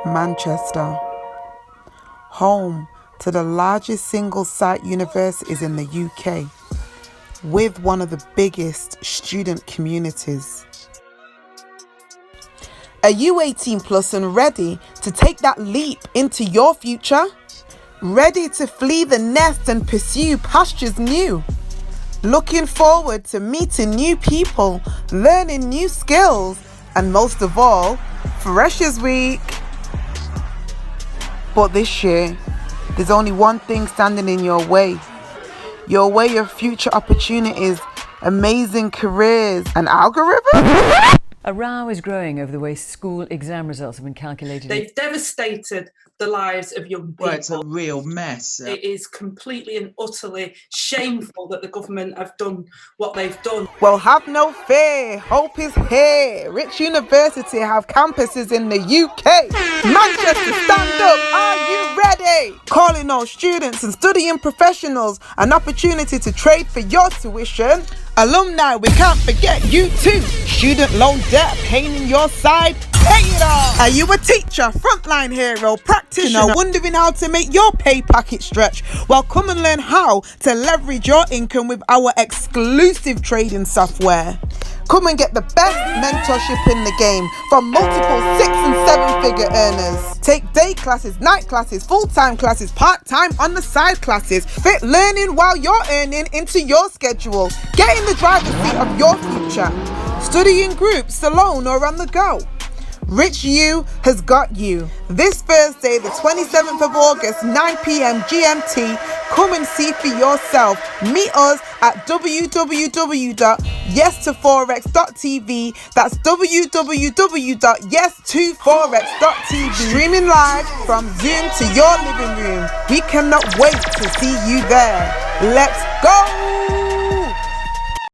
Manchester, home to the largest single-site universities in the UK, with one of the biggest student communities. Are you 18 plus and ready to take that leap into your future? Ready to flee the nest and pursue pastures new? Looking forward to meeting new people, learning new skills, and most of all, Freshers Week. But this year, there's only one thing standing in your way of future opportunities, amazing careers, and algorithms. A row is growing over the way school exam results have been calculated. They've devastated the lives of young people. Well, it's a real mess. It is completely and utterly shameful that the government have done what they've done. Well, have no fear. Hope is here. Rich University have campuses in the UK. Manchester, stand up. Are you ready? Calling all students and studying professionals an opportunity to trade for your tuition. Alumni, we can't forget you too. Student loan debt, pain in your side, pay it off. Are you a teacher, frontline hero, practitioner, wondering how to make your pay packet stretch? Well, come and learn how to leverage your income with our exclusive trading software. Come and get the best mentorship in the game from multiple 6- and 7-figure earners. Take day classes, night classes, full-time classes, part-time on the side classes. Fit learning while you're earning into your schedule. Get in the driver's seat of your future. Study in groups, alone or on the go. Rich U has got you. This Thursday, the 27th of August, 9 p.m. GMT. Come and see for yourself. Meet us at www.yes2forex.tv. That's www.yes2forex.tv. Streaming live from Zoom to your living room. We cannot wait to see you there. Let's go!